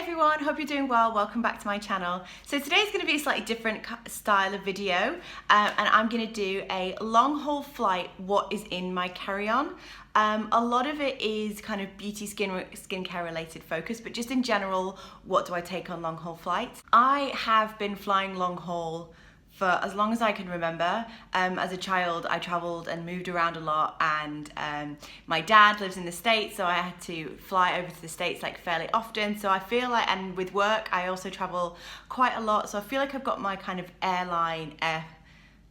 everyone, hope you're doing well. Welcome back to my channel. So today's going to be a slightly different style of video and I'm going to do a long haul flight, what is in my carry-on. A lot of it is kind of beauty skincare related focus, but just in general, what do I take on long haul flights? I have been flying long haul for as long as I can remember. As a child, I traveled and moved around a lot, and my dad lives in the States, so I had to fly over to the States like fairly often. So I feel like, and with work, I also travel quite a lot. So I feel like I've got my kind of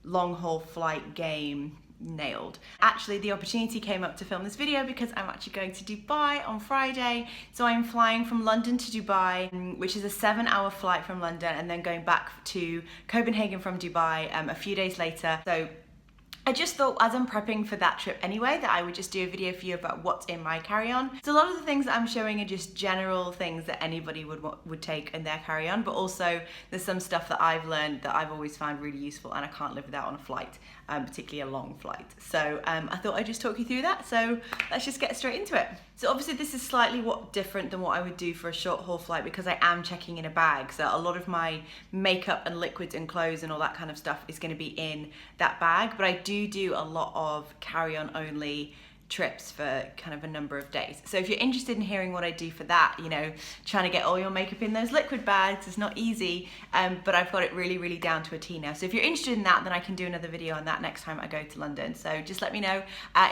long haul flight game nailed. Actually, the opportunity came up to film this video because I'm actually going to Dubai on Friday. So I'm flying from London to Dubai, which is a 7-hour flight from London, and then going back to Copenhagen from Dubai a few days later. So I just thought, as I'm prepping for that trip anyway, that I would just do a video for you about what's in my carry-on. So a lot of the things that I'm showing are just general things that anybody would take in their carry-on, but also there's some stuff that I've learned that I've always found really useful and I can't live without on a flight, particularly a long flight. So I thought I'd just talk you through that. So let's just get straight into it. So obviously this is slightly different than what I would do for a short haul flight because I am checking in a bag. So a lot of my makeup and liquids and clothes and all that kind of stuff is going to be in that bag, but I do a lot of carry-on only trips for kind of a number of days. So if you're interested in hearing what I do for that, you know, trying to get all your makeup in those liquid bags is not easy, but I've got it really down to a T now. So if you're interested in that, then I can do another video on that next time I go to London. So just let me know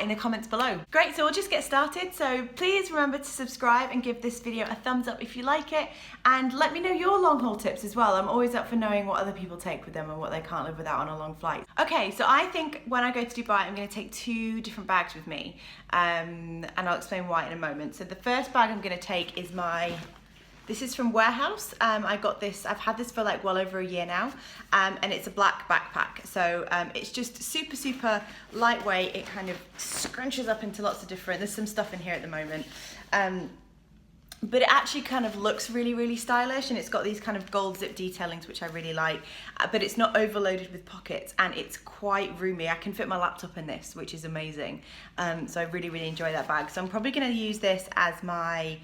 in the comments below. Great, so we'll just get started. So please remember to subscribe and give this video a thumbs up if you like it, and let me know your long haul tips as well. I'm always up for knowing what other people take with them and what they can't live without on a long flight. Okay, so I think when I go to Dubai, I'm going to take 2 different bags with me. And I'll explain why in a moment. So the first bag I'm going to take is this is from Warehouse. I got this, I've had this for like well over a year now, and it's a black backpack. So it's just super lightweight. It kind of scrunches up into lots of different, there's some stuff in here at the moment. But it actually kind of looks really stylish, and it's got these kind of gold zip detailings, which I really like, but it's not overloaded with pockets, and it's quite roomy. I can fit my laptop in this, which is amazing. So I really enjoy that bag. So I'm probably going to use this as my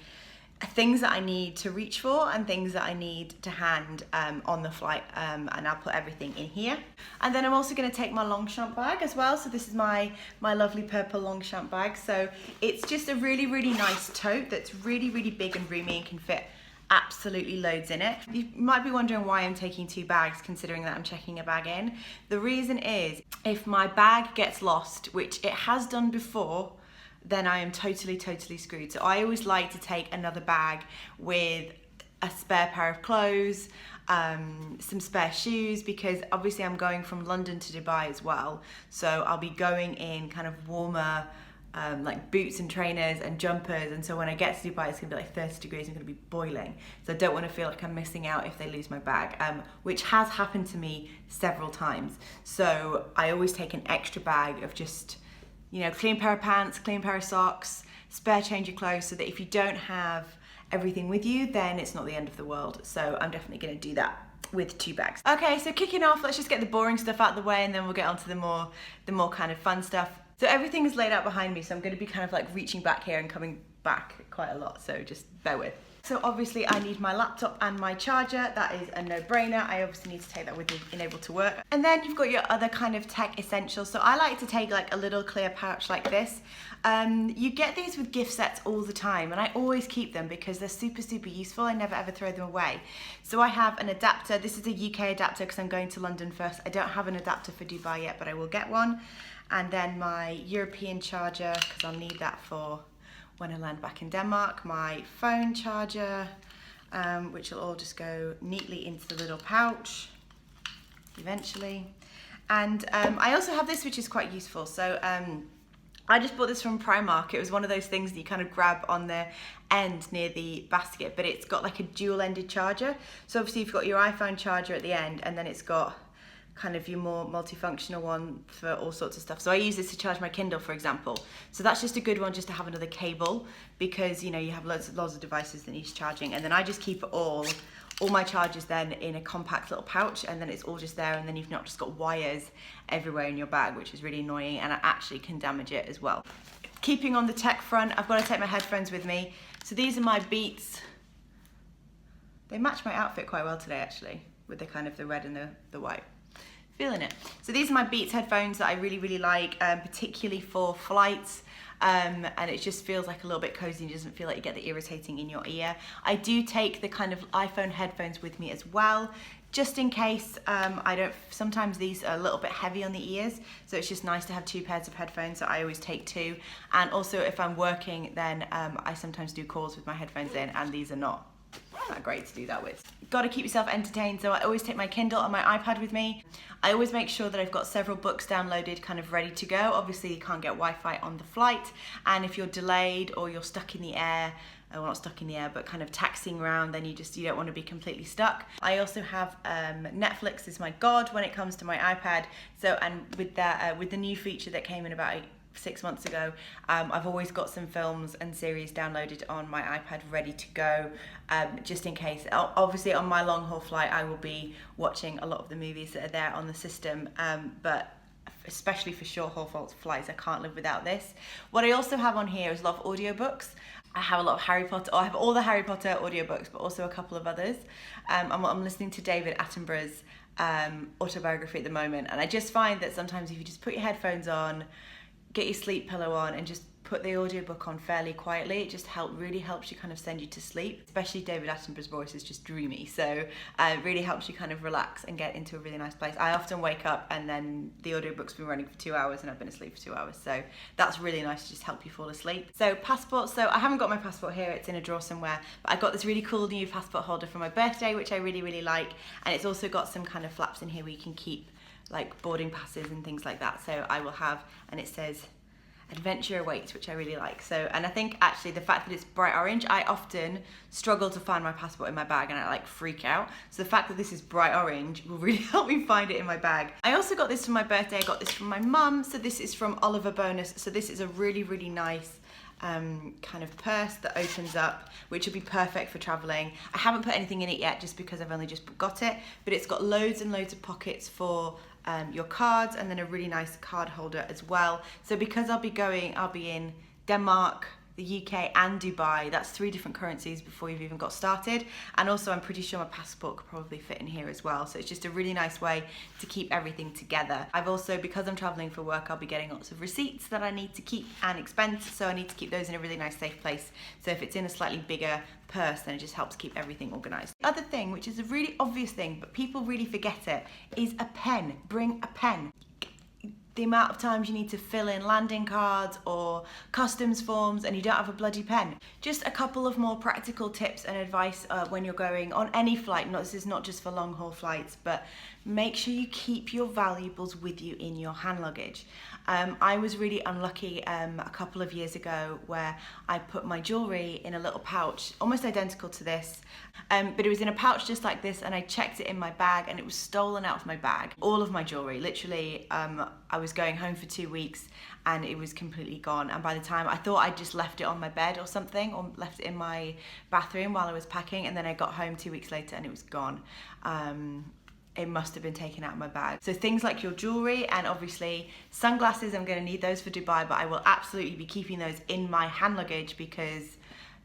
things that I need to reach for and things that I need to hand on the flight, and I'll put everything in here. And then I'm also going to take my Longchamp bag as well. So this is my lovely purple Longchamp bag. So it's just a really nice tote that's really big and roomy and can fit absolutely loads in it. You might be wondering why I'm taking 2 bags considering that I'm checking a bag in. The reason is, if my bag gets lost, which it has done before, then I am totally screwed. So I always like to take another bag with a spare pair of clothes, some spare shoes, because obviously I'm going from London to Dubai as well. So I'll be going in kind of warmer, like boots and trainers and jumpers, and so when I get to Dubai it's gonna be like 30 degrees, I'm gonna be boiling. So I don't wanna feel like I'm missing out if they lose my bag, which has happened to me several times. So I always take an extra bag of just, you know, clean pair of pants, clean pair of socks, spare change of clothes, so that if you don't have everything with you, then it's not the end of the world. So I'm definitely going to do that with 2 bags. Okay, so kicking off, let's just get the boring stuff out of the way, and then we'll get on to the more kind of fun stuff. So everything is laid out behind me, so I'm going to be kind of like reaching back here and coming back quite a lot, so just bear with. So obviously I need my laptop and my charger. That is a no-brainer. I obviously need to take that with me in able to work. And then you've got your other kind of tech essentials. So I like to take like a little clear pouch like this. You get these with gift sets all the time, and I always keep them because they're super useful. I never ever throw them away. So I have an adapter. This is a UK adapter because I'm going to London first. I don't have an adapter for Dubai yet, but I will get one. And then my European charger, because I'll need that for when I land back in Denmark, my phone charger, which will all just go neatly into the little pouch eventually. And I also have this, which is quite useful. So I just bought this from Primark. It was one of those things that you kind of grab on the end near the basket, but it's got like a dual-ended charger. So obviously you've got your iPhone charger at the end, and then it's got kind of your more multifunctional one for all sorts of stuff. So I use this to charge my Kindle, for example. So that's just a good one just to have another cable, because you know you have lots of devices that need charging, and then I just keep it all my chargers then in a compact little pouch, and then it's all just there, and then you've not just got wires everywhere in your bag, which is really annoying, and it actually can damage it as well. Keeping on the tech front, I've got to take my headphones with me. So these are my Beats They match my outfit quite well today, actually, with the kind of the red and the white. Feeling it. So these are my Beats headphones that I really, really like, particularly for flights. And it just feels like a little bit cozy and doesn't feel like you get the irritating in your ear. I do take the kind of iPhone headphones with me as well, just in case. Sometimes these are a little bit heavy on the ears, so it's just nice to have 2 pairs of headphones, so I always take 2. And also if I'm working, then I sometimes do calls with my headphones in, and these are not that great to do that with. Got to keep yourself entertained, so I always take my Kindle and my iPad with me. I always make sure that I've got several books downloaded, kind of ready to go. Obviously you can't get Wi-Fi on the flight, and if you're delayed or you're stuck in the air, well, not stuck in the air, but kind of taxiing around, then you don't want to be completely stuck. I also have Netflix is my god when it comes to my iPad. So, and with the new feature that came in about 6 months ago, I've always got some films and series downloaded on my iPad ready to go, just in case. Obviously on my long haul flight I will be watching a lot of the movies that are there on the system, but especially for short haul flights I can't live without this. What I also have on here is a lot of audiobooks. I have a lot of Harry Potter, I have all the Harry Potter audiobooks, but also a couple of others. I'm listening to David Attenborough's autobiography at the moment, and I just find that sometimes if you just put your headphones on, get your sleep pillow on, and just put the audiobook on fairly quietly, it just really helps you kind of send you to sleep. Especially David Attenborough's voice is just dreamy, so it really helps you kind of relax and get into a really nice place. I often wake up and then the audiobook's been running for 2 hours and I've been asleep for 2 hours, so that's really nice to just help you fall asleep. So passport, so I haven't got my passport here, it's in a drawer somewhere, but I got this really cool new passport holder for my birthday, which I really, really like, and it's also got some kind of flaps in here where you can keep like boarding passes and things like that. So I will have, and it says adventure awaits, which I really like. So, and I think actually the fact that it's bright orange, I often struggle to find my passport in my bag and I like freak out. So the fact that this is bright orange will really help me find it in my bag. I also got this for my birthday. I got this from my mum. So this is from Oliver Bonus. So this is a really, really nice kind of purse that opens up, which would be perfect for traveling. I haven't put anything in it yet just because I've only just got it, but it's got loads and loads of pockets for your cards, and then a really nice card holder as well. So because I'll be in Denmark, the UK and Dubai, that's 3 different currencies before you've even got started. And also I'm pretty sure my passport could probably fit in here as well. So it's just a really nice way to keep everything together. I've also, because I'm traveling for work, I'll be getting lots of receipts that I need to keep and expense. So I need to keep those in a really nice safe place. So if it's in a slightly bigger purse, then it just helps keep everything organized. The other thing, which is a really obvious thing, but people really forget it, is a pen. Bring a pen. The amount of times you need to fill in landing cards or customs forms and you don't have a bloody pen. Just a couple of more practical tips and advice when you're going on any flight. This is not just for long haul flights, but make sure you keep your valuables with you in your hand luggage. I was really unlucky a couple of years ago where I put my jewellery in a little pouch, almost identical to this, but it was in a pouch just like this, and I checked it in my bag and it was stolen out of my bag. All of my jewellery, literally, I was going home for 2 weeks and it was completely gone, and by the time I thought I'd just left it on my bed or something, or left it in my bathroom while I was packing, and then I got home 2 weeks later and it was gone. It must have been taken out of my bag. So things like your jewelry, and obviously sunglasses, I'm going to need those for Dubai, but I will absolutely be keeping those in my hand luggage because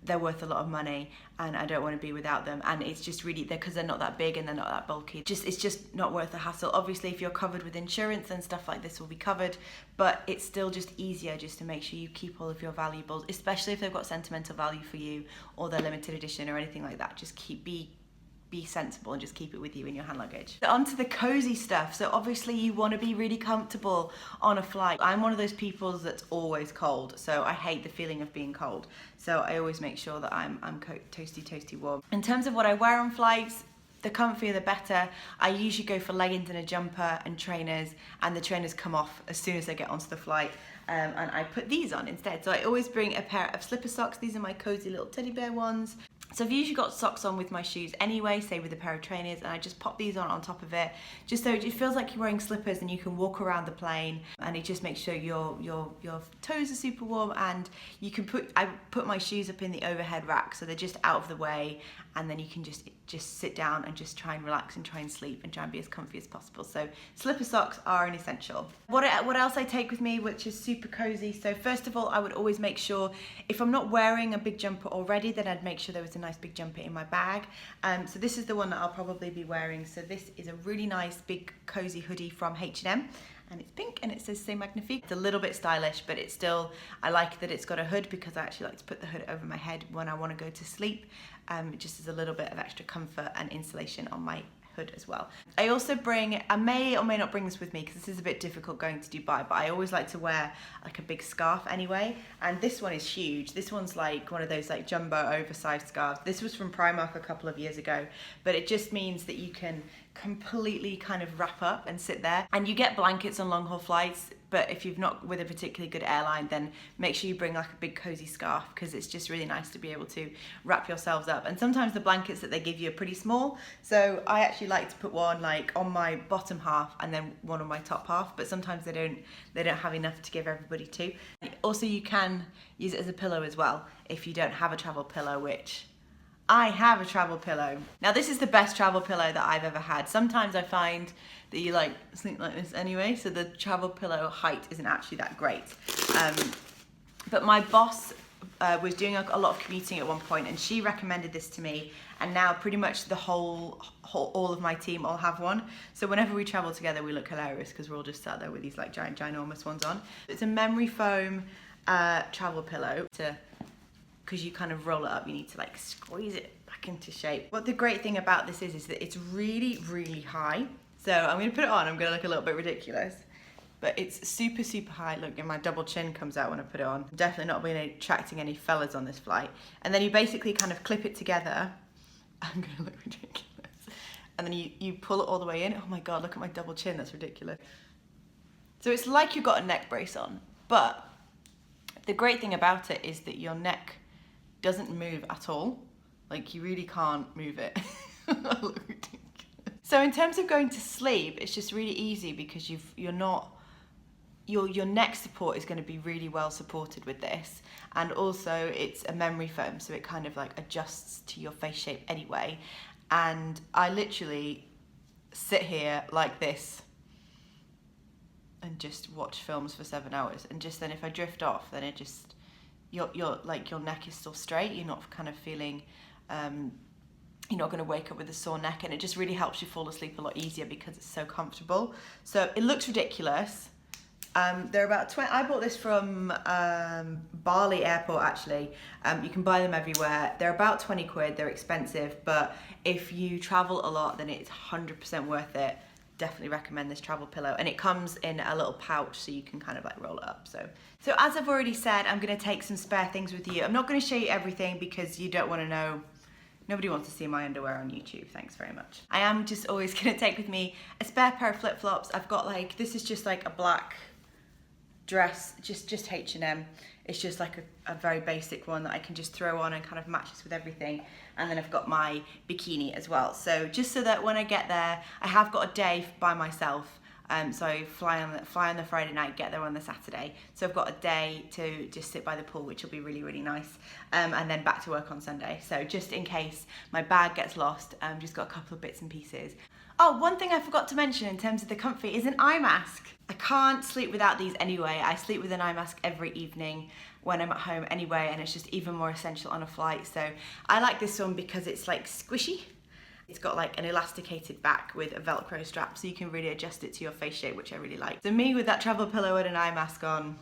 they're worth a lot of money and I don't want to be without them. And it's just really, because they're not that big and they're not that bulky, it's just not worth the hassle. Obviously if you're covered with insurance and stuff like this will be covered, but it's still just easier just to make sure you keep all of your valuables, especially if they've got sentimental value for you or they're limited edition or anything like that. Just be sensible and just keep it with you in your hand luggage. So on to the cozy stuff. So obviously you want to be really comfortable on a flight. I'm one of those people that's always cold, so I hate the feeling of being cold. So I always make sure that I'm toasty warm. In terms of what I wear on flights, the comfier the better. I usually go for leggings and a jumper and trainers, and the trainers come off as soon as I get onto the flight. And I put these on instead. So I always bring a pair of slipper socks. These are my cozy little teddy bear ones. So I've usually got socks on with my shoes anyway, say with a pair of trainers, and I just pop these on top of it, just so it feels like you're wearing slippers and you can walk around the plane, and it just makes sure your toes are super warm. And you can I put my shoes up in the overhead rack, so they're just out of the way, and then you can just sit down and just try and relax and try and sleep and try and be as comfy as possible. So slipper socks are an essential. What else I take with me, which is super cozy? So first of all, I would always make sure, if I'm not wearing a big jumper already, then I'd make sure there was a nice big jumper in my bag. So this is the one that I'll probably be wearing. So this is a really nice big cozy hoodie from H&M. And it's pink and it says C'est Magnifique. It's a little bit stylish, but it's still, I like that it's got a hood because I actually like to put the hood over my head when I want to go to sleep. Just as a little bit of extra comfort and insulation on my hood as well. I also bring, I may or may not bring this with me because this is a bit difficult going to Dubai, but I always like to wear like a big scarf anyway. And this one is huge. This one's like one of those like jumbo oversized scarves. This was from Primark a couple of years ago, but it just means that you can completely kind of wrap up and sit there. And you get blankets on long haul flights, but if you've not with a particularly good airline, then make sure you bring like a big cozy scarf because it's just really nice to be able to wrap yourselves up. And sometimes the blankets that they give you are pretty small, so I actually like to put one like on my bottom half and then one on my top half, but sometimes they don't have enough to give everybody two. Also, you can use it as a pillow as well if you don't have a travel pillow, which I have a travel pillow. Now this is the best travel pillow that I've ever had. Sometimes I find that you like sleep like this anyway, so the travel pillow height isn't actually that great. But my boss was doing a lot of commuting at one point and she recommended this to me, and now pretty much the all of my team all have one. So whenever we travel together we look hilarious because we're all just sat there with these like ginormous ones on. It's a memory foam travel pillow because you kind of roll it up, you need to like squeeze it back into shape. What the great thing about this is that it's really, really high. So I'm gonna put it on, I'm gonna look a little bit ridiculous, but it's super, super high. Look, and my double chin comes out when I put it on. Definitely not been attracting any fellas on this flight. And then you basically kind of clip it together. I'm gonna look ridiculous. And then you pull it all the way in. Oh my God, look at my double chin, that's ridiculous. So it's like you've got a neck brace on, but the great thing about it is that your neck doesn't move at all. Like you really can't move it. I look ridiculous. So in terms of going to sleep, it's just really easy because your neck support is going to be really well supported with this, and also it's a memory foam, so it kind of like adjusts to your face shape anyway. And I literally sit here like this and just watch films for 7 hours, and just then if I drift off, then it just your neck is still straight. You're not kind of feeling you're not going to wake up with a sore neck, and it just really helps you fall asleep a lot easier because it's so comfortable. So it looks ridiculous. They're about 20. I bought this from Bali airport actually. You can buy them everywhere. They're about 20 quid. They're expensive, but if you travel a lot, then it's 100% worth it. Definitely recommend this travel pillow, and it comes in a little pouch so you can kind of like roll it up. So as I've already said, I'm going to take some spare things with you. I'm not going to show you everything because you don't want to know. Nobody wants to see my underwear on YouTube, thanks very much. I am just always gonna take with me a spare pair of flip-flops. I've got like, this is just like a black dress, just H&M. It's just like a very basic one that I can just throw on and kind of matches with everything. And then I've got my bikini as well. So just so that when I get there, I have got a day by myself. So I fly on the Friday night, get there on the Saturday. So I've got a day to just sit by the pool, which will be really, really nice. And then back to work on Sunday. So just in case my bag gets lost, just got a couple of bits and pieces. Oh, one thing I forgot to mention in terms of the comfy is an eye mask. I can't sleep without these anyway. I sleep with an eye mask every evening when I'm at home anyway, and it's just even more essential on a flight. So I like this one because it's like squishy. It's got like an elasticated back with a Velcro strap, so you can really adjust it to your face shape, which I really like. So me with that travel pillow and an eye mask on,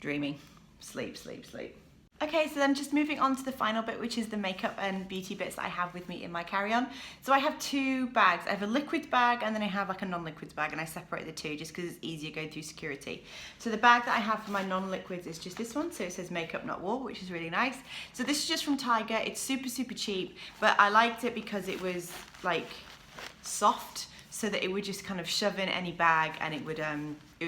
dreaming. Sleep, sleep, sleep. Okay, so then just moving on to the final bit, which is the makeup and beauty bits that I have with me in my carry-on. So I have two bags. I have a liquids bag and then I have like a non-liquids bag, and I separate the two just because it's easier going through security. So the bag that I have for my non-liquids is just this one. So it says makeup not war, which is really nice. So this is just from Tiger. It's super, super cheap, but I liked it because it was like soft, so that it would just kind of shove in any bag and it would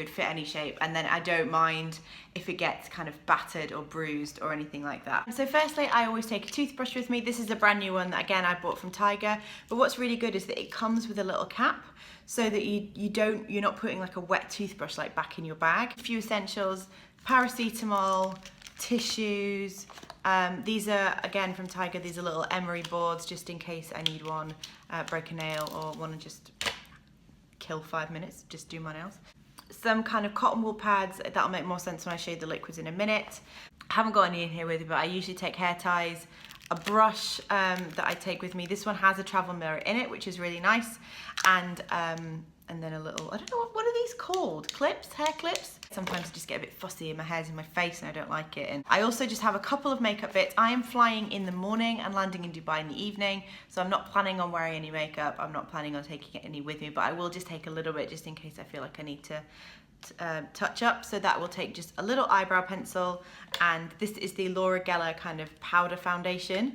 fit any shape. And then I don't mind if it gets kind of battered or bruised or anything like that. So firstly, I always take a toothbrush with me. This is a brand new one that again I bought from Tiger. But what's really good is that it comes with a little cap, so that you're not putting like a wet toothbrush like back in your bag. A few essentials: paracetamol, tissues. These are, again, from Tiger, these are little emery boards just in case I need one, break a nail or want to just kill 5 minutes, just do my nails. Some kind of cotton wool pads, that'll make more sense when I show you the liquids in a minute. I haven't got any in here with me, but I usually take hair ties, a brush that I take with me. This one has a travel mirror in it, which is really nice. And then a little, I don't know, what are these called? Clips, hair clips? Sometimes I just get a bit fussy and my hair's in my face and I don't like it. And I also just have a couple of makeup bits. I am flying in the morning and landing in Dubai in the evening, so I'm not planning on wearing any makeup. I'm not planning on taking any with me, but I will just take a little bit just in case I feel like I need to touch up. So that will take just a little eyebrow pencil, and this is the Laura Geller kind of powder foundation,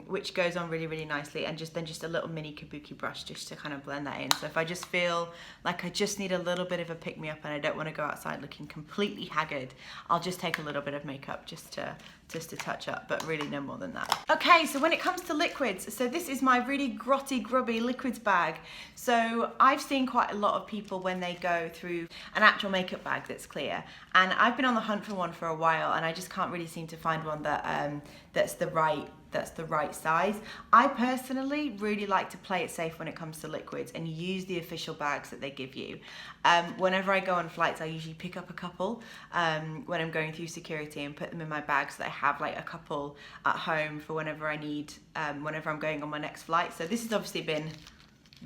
which goes on really, really nicely, and just a little mini kabuki brush just to kind of blend that in. So if I just feel like I just need a little bit of a pick-me-up and I don't want to go outside looking completely haggard, I'll just take a little bit of makeup just to touch up, but really no more than that. Okay, so when it comes to liquids, so this is my really grotty, grubby liquids bag. So I've seen quite a lot of people when they go through an actual makeup bag that's clear, and I've been on the hunt for one for a while, and I just can't really seem to find one that that's the right size. I personally really like to play it safe when it comes to liquids and use the official bags that they give you. Whenever I go on flights, I usually pick up a couple when I'm going through security and put them in my bag so that I have like a couple at home for whenever I need, whenever I'm going on my next flight. So this has obviously been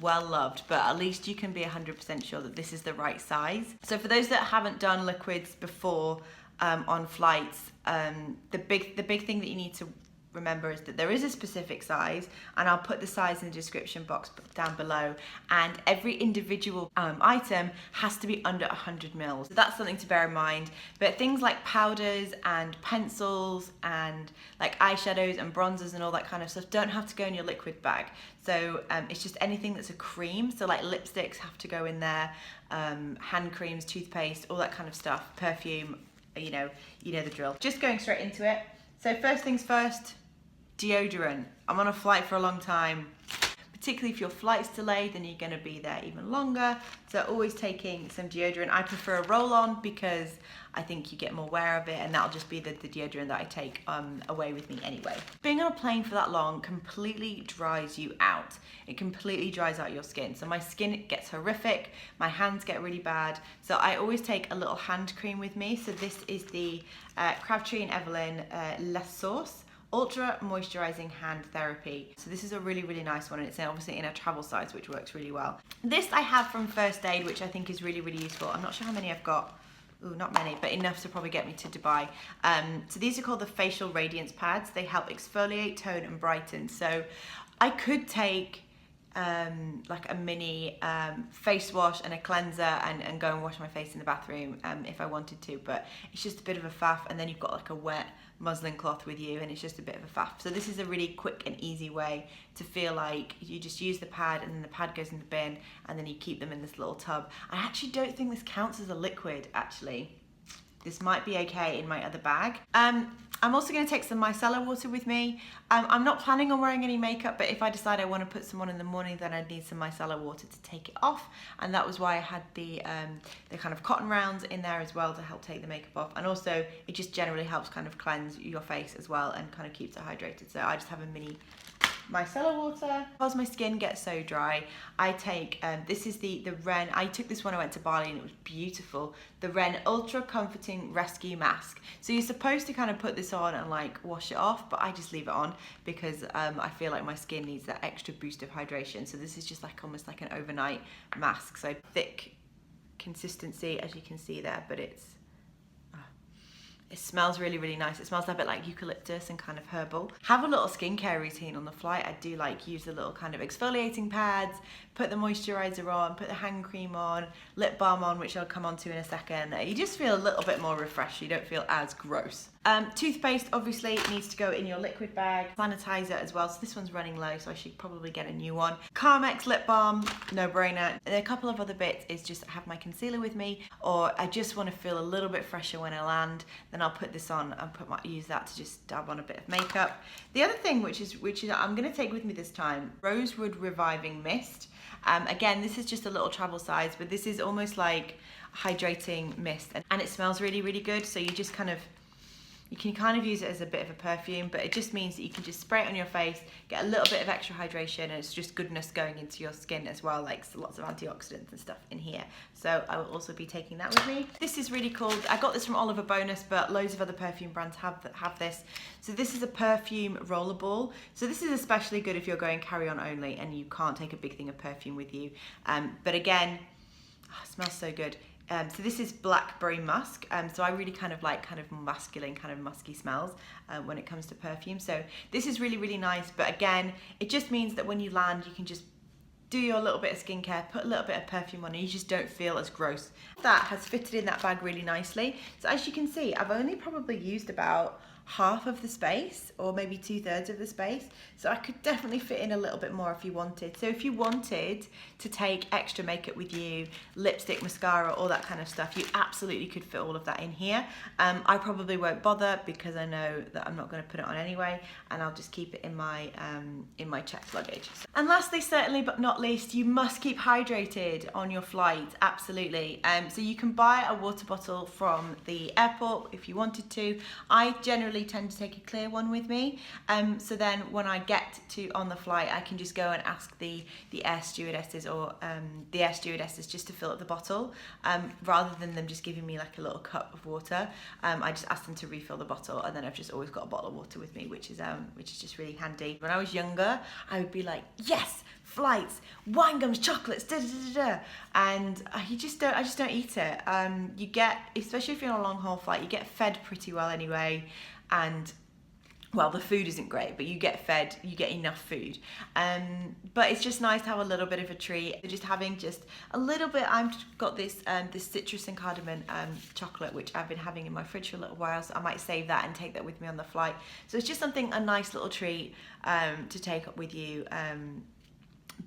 well loved, but at least you can be 100% sure that this is the right size. So for those that haven't done liquids before on flights, the big thing that you need to remember is that there is a specific size, and I'll put the size in the description box down below, and every individual item has to be under 100 mils. So that's something to bear in mind. But things like powders and pencils and like eyeshadows and bronzers and all that kind of stuff don't have to go in your liquid bag. So it's just anything that's a cream. So like lipsticks have to go in there, hand creams, toothpaste, all that kind of stuff, perfume, you know the drill. Just going straight into it. So first things first, deodorant. I'm on a flight for a long time. Particularly if your flight's delayed, then you're going to be there even longer. So always taking some deodorant. I prefer a roll-on because I think you get more wear of it, and that'll just be the deodorant that I take away with me anyway. Being on a plane for that long completely dries you out. It completely dries out your skin. So my skin gets horrific, my hands get really bad. So I always take a little hand cream with me. So this is the Crabtree and Evelyn La Sauce Ultra Moisturizing Hand Therapy. So this is a really, really nice one, and it's obviously in a travel size, which works really well. This I have from First Aid, which I think is really, really useful. I'm not sure how many I've got. Ooh, not many, but enough to probably get me to Dubai. So these are called the Facial Radiance Pads. They help exfoliate, tone, and brighten. So I could take like a mini face wash and a cleanser and go and wash my face in the bathroom if I wanted to, but it's just a bit of a faff, and then you've got like a wet muslin cloth with you, and it's just a bit of a faff. So this is a really quick and easy way to feel like you just use the pad, and then the pad goes in the bin, and then you keep them in this little tub. I actually don't think this counts as a liquid, actually. This might be okay in my other bag. I'm also going to take some micellar water with me. I'm not planning on wearing any makeup, but if I decide I want to put some on in the morning, then I'd need some micellar water to take it off. And that was why I had the kind of cotton rounds in there as well to help take the makeup off. And also it just generally helps kind of cleanse your face as well and kind of keeps it hydrated. So I just have a mini micellar water. Because my skin gets so dry, I take, this is the Ren, I took this when I went to Bali and it was beautiful, the Ren Ultra Comforting Rescue Mask. So you're supposed to kind of put this on and like wash it off, but I just leave it on because I feel like my skin needs that extra boost of hydration. So this is just like almost like an overnight mask. So thick consistency, as you can see there, but it smells really, really nice. It smells a bit like eucalyptus and kind of herbal. Have a little skincare routine on the flight. I do like use the little kind of exfoliating pads, put the moisturizer on, put the hand cream on, lip balm on, which I'll come on to in a second. You just feel a little bit more refreshed. You don't feel as gross. Toothpaste obviously needs to go in your liquid bag. Sanitizer as well. So this one's running low, so I should probably get a new one. Carmex lip balm, no brainer. And a couple of other bits is just have my concealer with me, or I just want to feel a little bit fresher when I land. Then I'll put this on and use that to just dab on a bit of makeup. The other thing which is I'm going to take with me this time, Rosewood Reviving Mist. Again, this is just a little travel size, but this is almost like hydrating mist, and it smells really, really good. So you just kind of You can kind of use it as a bit of a perfume, but it just means that you can just spray it on your face, get a little bit of extra hydration, and it's just goodness going into your skin as well, like lots of antioxidants and stuff in here. So I will also be taking that with me. This is really cool. I got this from Oliver Bonus, but loads of other perfume brands have this. So this is a perfume rollerball. So this is especially good if you're going carry-on only and you can't take a big thing of perfume with you. But again, it smells so good. So this is blackberry musk. So I really kind of like masculine, kind of musky smells when it comes to perfume. So this is really, really nice. But again, it just means that when you land, you can just do your little bit of skincare, put a little bit of perfume on, and you just don't feel as gross. That has fitted in that bag really nicely. So as you can see, I've only probably used about half of the space, or maybe 2/3 of the space. So I could definitely fit in a little bit more if you wanted. So if you wanted to take extra makeup with you, lipstick, mascara, all that kind of stuff, you absolutely could fit all of that in here. I probably won't bother because I know that I'm not going to put it on anyway, and I'll just keep it in my checked luggage. And lastly, certainly but not least, you must keep hydrated on your flight, absolutely. So you can buy a water bottle from the airport if you wanted to. I generally tend to take a clear one with me, so then when I get to on the flight, I can just go and ask the air stewardesses or the air stewardesses just to fill up the bottle, rather than them just giving me like a little cup of water. I just ask them to refill the bottle, and then I've just always got a bottle of water with me, which is just really handy. When I was younger, I would be like, yes, flights, wine gums, chocolates, da da da da, and I just don't eat it. You get, especially if you're on a long haul flight, you get fed pretty well anyway, and well, the food isn't great, but you get fed, you get enough food. But it's just nice to have a little bit of a treat. Just having just a little bit, I've got this this citrus and cardamom chocolate, which I've been having in my fridge for a little while, so I might save that and take that with me on the flight. So it's just something, a nice little treat to take up with you.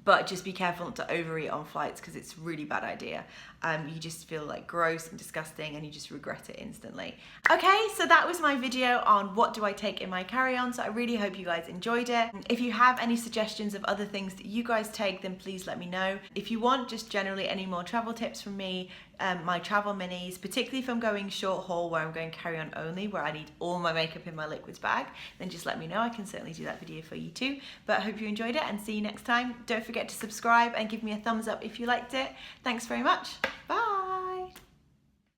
But just be careful not to overeat on flights, because it's a really bad idea. You just feel like gross and disgusting, and you just regret it instantly. Okay, so that was my video on what do I take in my carry-on. So I really hope you guys enjoyed it. If you have any suggestions of other things that you guys take, then please let me know. If you want just generally any more travel tips from me, my travel minis, particularly if I'm going short haul where I'm going carry-on only, where I need all my makeup in my liquids bag, then just let me know. I can certainly do that video for you too. But I hope you enjoyed it, and see you next time. Don't forget to subscribe and give me a thumbs up if you liked it. Thanks very much. Bye.